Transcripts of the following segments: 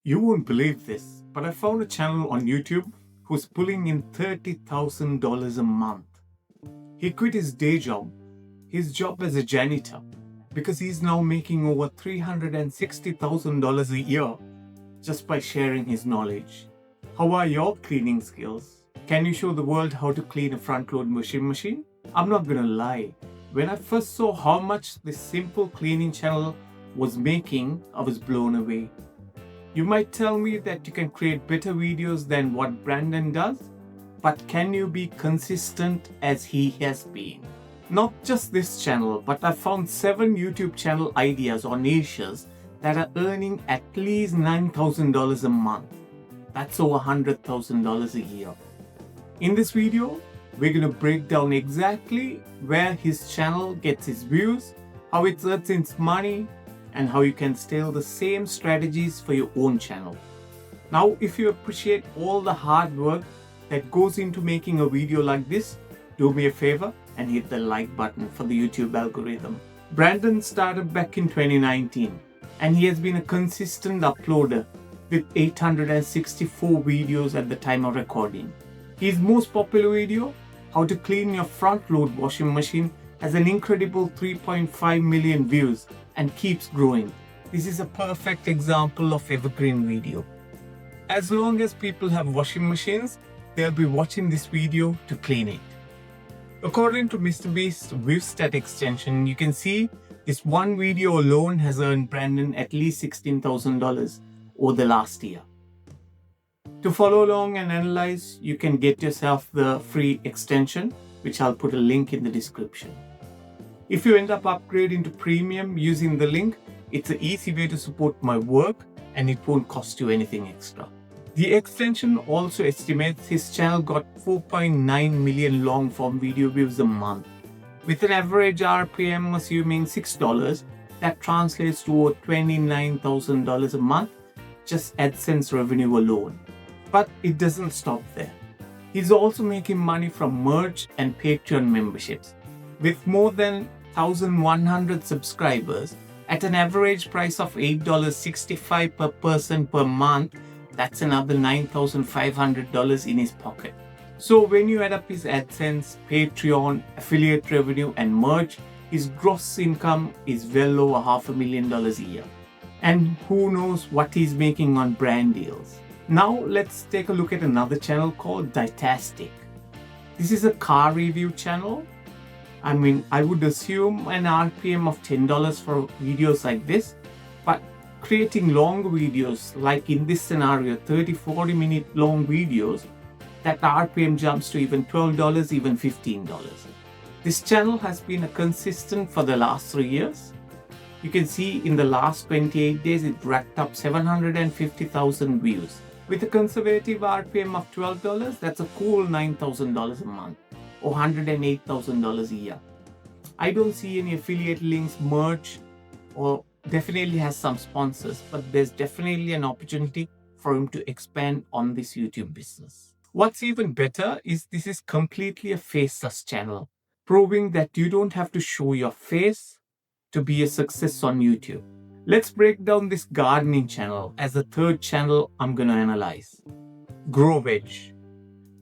You won't believe this, but I found a channel on YouTube who's pulling in $30,000 a month. He quit his day job, his job as a janitor, because he's now making over $360,000 a year just by sharing his knowledge. How are your cleaning skills? Can you show the world how to clean a front load washing machine? I'm not gonna lie, when I first saw how much this simple cleaning channel was making, I was blown away. You might tell me that you can create better videos than what Brandon does, but can you be consistent as he has been? Not just this channel, but I found 7 YouTube channel ideas or niches that are earning at least $9,000 a month. That's over $100,000 a year. In this video, we're going to break down exactly where his channel gets its views, how it earns its money, and how you can steal the same strategies for your own channel. Now, if you appreciate all the hard work that goes into making a video like this, do me a favor and hit the like button for the YouTube algorithm. Brandon started back in 2019 and he has been a consistent uploader with 864 videos at the time of recording. His most popular video, How to Clean Your Front Load Washing Machine, has an incredible 3.5 million views and keeps growing. This is a perfect example of evergreen video. As long as people have washing machines, they'll be watching this video to clean it. According to MrBeast's ViewStat extension, you can see this one video alone has earned Brandon at least $16,000 over the last year. To follow along and analyze, you can get yourself the free extension, which I'll put a link in the description. If you end up upgrading to premium using the link, it's an easy way to support my work and it won't cost you anything extra. The extension also estimates his channel got 4.9 million long form video views a month. With an average RPM assuming $6, that translates to over $29,000 a month, just AdSense revenue alone. But it doesn't stop there. He's also making money from merch and Patreon memberships. With more than 1,100 subscribers at an average price of $8.65 per person per month, that's another $9,500 in his pocket. So when you add up his AdSense, Patreon, affiliate revenue and merch, his gross income is well over $500,000 a year. And who knows what he's making on brand deals. Now let's take a look at another channel called Ditastic. This is a car review channel. I would assume an RPM of $10 for videos like this, but creating long videos, like in this scenario, 30-40 minute long videos, that RPM jumps to even $12, even $15. This channel has been a consistent for the last 3 years. You can see in the last 28 days, it racked up 750,000 views. With a conservative RPM of $12, that's a cool $9,000 a month or $108,000 a year. I don't see any affiliate links, merch, or definitely has some sponsors, but there's definitely an opportunity for him to expand on this YouTube business. What's even better is this is completely a faceless channel, proving that you don't have to show your face to be a success on YouTube. Let's break down this gardening channel as the third channel I'm gonna analyze. GrowVeg.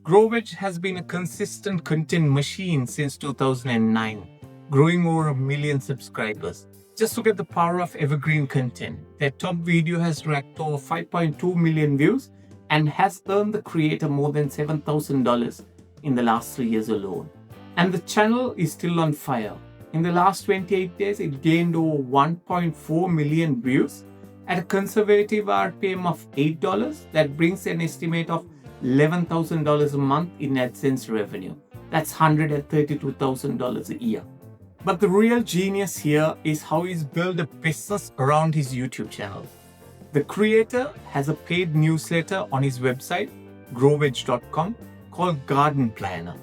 GrowVeg has been a consistent content machine since 2009, growing over 1 million subscribers. Just look at the power of evergreen content. Their top video has racked over 5.2 million views and has earned the creator more than $7,000 in the last 3 years alone. And the channel is still on fire. In the last 28 days, it gained over 1.4 million views at a conservative RPM of $8. That brings an estimate of $11,000 a month in AdSense revenue. That's $132,000 a year. But the real genius here is how he's built a business around his YouTube channel. The creator has a paid newsletter on his website, growveg.com, called Garden Planner,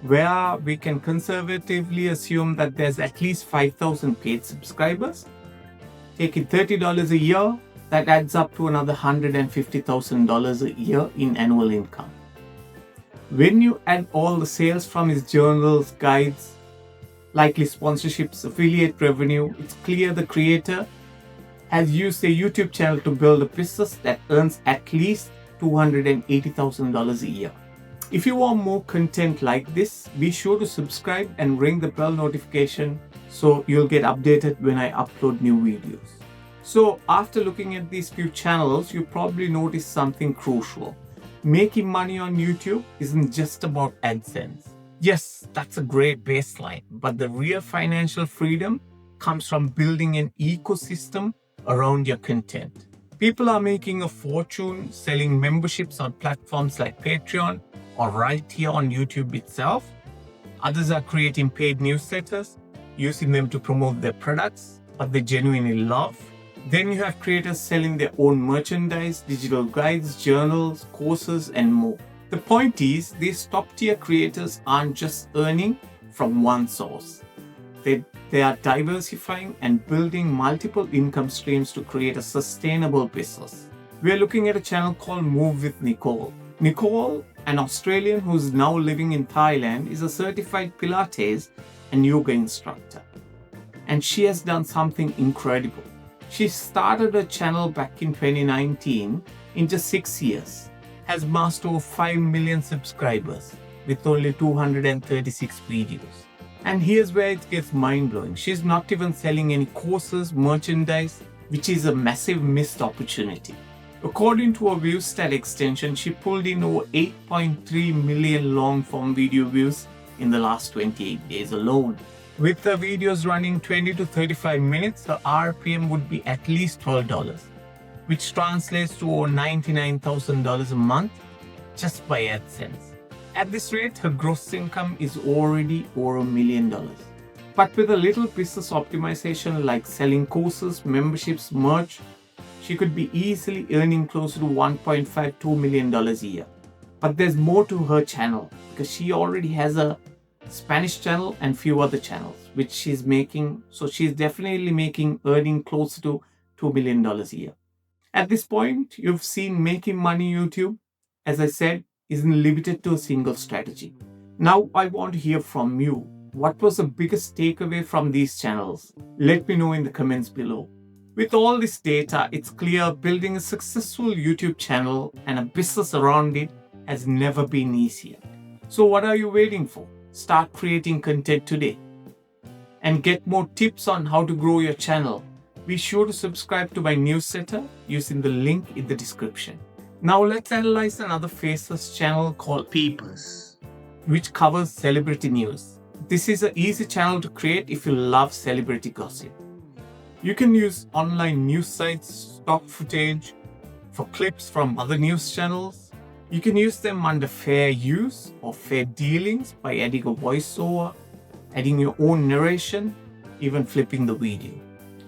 where we can conservatively assume that there's at least 5,000 paid subscribers. Taking $30 a year, that adds up to another $150,000 a year in annual income. When you add all the sales from his journals, guides, likely sponsorships, affiliate revenue, it's clear the creator has used a YouTube channel to build a business that earns at least $280,000 a year. If you want more content like this, be sure to subscribe and ring the bell notification so you'll get updated when I upload new videos. So after looking at these few channels, you probably noticed something crucial. Making money on YouTube isn't just about AdSense. Yes, that's a great baseline, but the real financial freedom comes from building an ecosystem around your content. People are making a fortune selling memberships on platforms like Patreon or right here on YouTube itself. Others are creating paid newsletters, using them to promote their products, what they genuinely love. Then you have creators selling their own merchandise, digital guides, journals, courses, and more. The point is, these top-tier creators aren't just earning from one source. They are diversifying and building multiple income streams to create a sustainable business. We are looking at a channel called Move with Nicole. Nicole, an Australian who's now living in Thailand, is a certified Pilates and yoga instructor. And she has done something incredible. She started her channel back in 2019. In just 6 years, has amassed over 5 million subscribers with only 236 videos. And here's where it gets mind-blowing. She's not even selling any courses, merchandise, which is a massive missed opportunity. According to a ViewStat extension, she pulled in over 8.3 million long-form video views in the last 28 days alone. With her videos running 20 to 35 minutes, her RPM would be at least $12, which translates to over $99,000 a month just by AdSense. At this rate, her gross income is already over $1 million. But with a little business optimization like selling courses, memberships, merch, she could be easily earning closer to $1.52 million a year. But there's more to her channel because she already has a Spanish channel and few other channels which she's making. So she's definitely earning closer to $2 million a year. At this point, you've seen making money YouTube, as I said, isn't limited to a single strategy. Now I want to hear from you. What was the biggest takeaway from these channels? Let me know in the comments below. With all this data, it's clear building a successful YouTube channel and a business around it has never been easier. So what are you waiting for? Start creating content today. And get more tips on how to grow your channel. Be sure to subscribe to my newsletter using the link in the description. Now let's analyze another faceless channel called Peepers, which covers celebrity news. This is an easy channel to create if you love celebrity gossip. You can use online news sites, stock footage, for clips from other news channels. You can use them under fair use or fair dealings by adding a voiceover, adding your own narration, even flipping the video.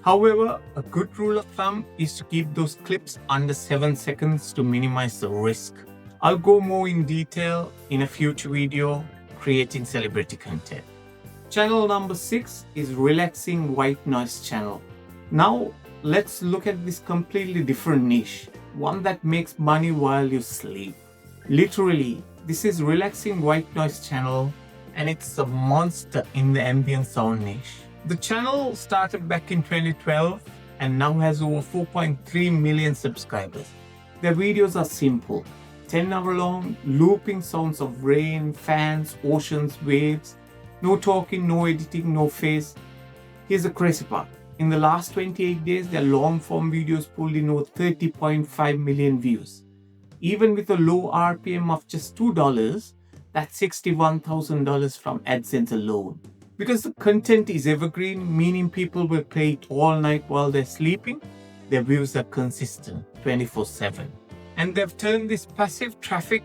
However, a good rule of thumb is to keep those clips under 7 seconds to minimize the risk. I'll go more in detail in a future video creating celebrity content. Channel number 6 is Relaxing White Noise channel. Now let's look at this completely different niche, one that makes money while you sleep. Literally, this is Relaxing White Noise channel and it's a monster in the ambient sound niche. The channel started back in 2012 and now has over 4.3 million subscribers. Their videos are simple, 10-hour long, looping sounds of rain, fans, oceans, waves, no talking, no editing, no face. Here's the crazy part. In the last 28 days, their long-form videos pulled in over 30.5 million views. Even with a low RPM of just $2, that's $61,000 from AdSense alone. Because the content is evergreen, meaning people will play it all night while they're sleeping, their views are consistent 24/7. And they've turned this passive traffic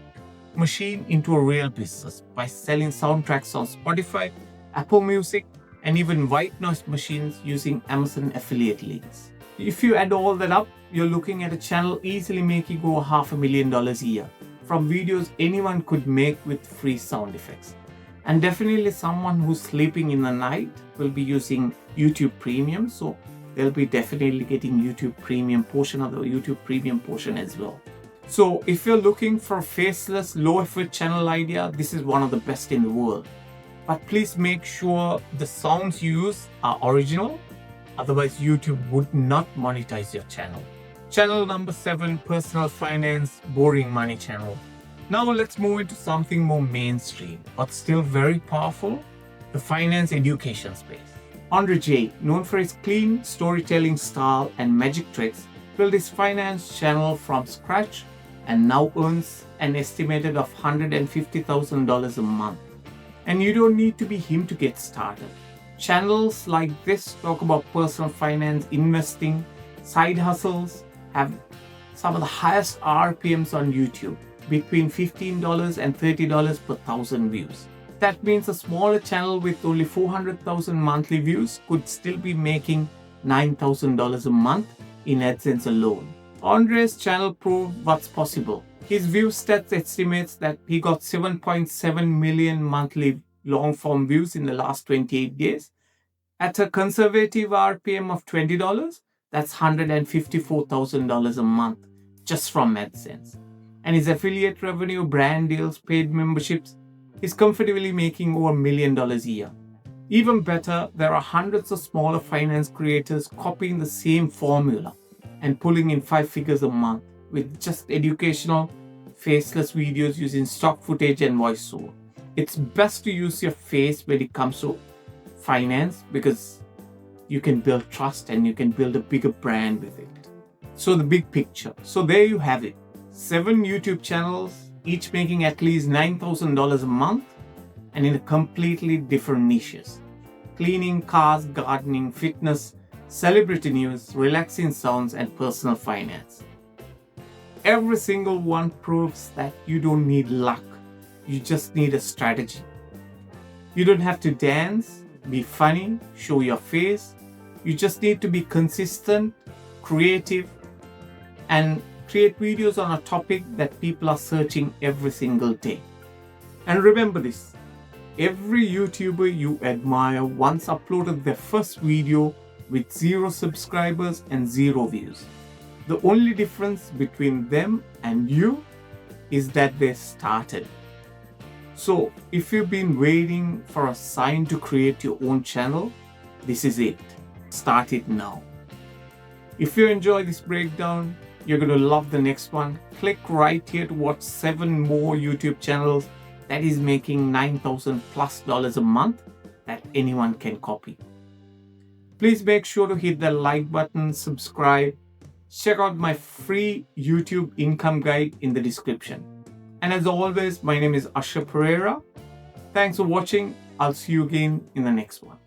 machine into a real business by selling soundtracks on Spotify, Apple Music, and even white noise machines using Amazon affiliate links. If you add all that up, you're looking at a channel easily making over $500,000 a year from videos anyone could make with free sound effects. And definitely someone who's sleeping in the night will be using YouTube Premium, so they'll be definitely getting YouTube Premium portion of the YouTube Premium portion as well. So if you're looking for a faceless, low effort channel idea, this is one of the best in the world. But please make sure the sounds you use are original Otherwise, YouTube would not monetize your channel. Channel number 7, personal finance, boring money channel. Now let's move into something more mainstream, but still very powerful, the finance education space. Andre J, known for his clean storytelling style and magic tricks, built his finance channel from scratch and now earns an estimated of $150,000 a month. And you don't need to be him to get started. Channels like this talk about personal finance, investing, side hustles, have some of the highest RPMs on YouTube, between $15 and $30 per 1,000 views. That means a smaller channel with only 400,000 monthly views could still be making $9,000 a month in AdSense alone. Andre's channel proved what's possible. His view stats estimates that he got 7.7 million monthly long-form views in the last 28 days. At a conservative RPM of $20, that's $154,000 a month just from AdSense. And his affiliate revenue, brand deals, paid memberships, is comfortably making over $1 million a year. Even better, there are hundreds of smaller finance creators copying the same formula and pulling in 5 figures a month with just educational, faceless videos using stock footage and voiceover. It's best to use your face when it comes to finance because you can build trust and you can build a bigger brand with it. So the big picture. So there you have it. 7 YouTube channels, each making at least $9,000 a month and in completely different niches. Cleaning, cars, gardening, fitness, celebrity news, relaxing sounds, and personal finance. Every single one proves that you don't need luck. You just need a strategy. You don't have to dance, be funny, show your face. You just need to be consistent, creative, and create videos on a topic that people are searching every single day. And remember this, every YouTuber you admire once uploaded their first video with 0 subscribers and 0 views. The only difference between them and you is that they started. So if you've been waiting for a sign to create your own channel, this is it. Start it now. If you enjoy this breakdown, you're going to love the next one. Click right here to watch 7 more YouTube channels that is making $9,000+ a month that anyone can copy. Please make sure to hit the like button, subscribe. Check out my free YouTube income guide in the description. And as always, my name is Usher Perera. Thanks for watching. I'll see you again in the next one.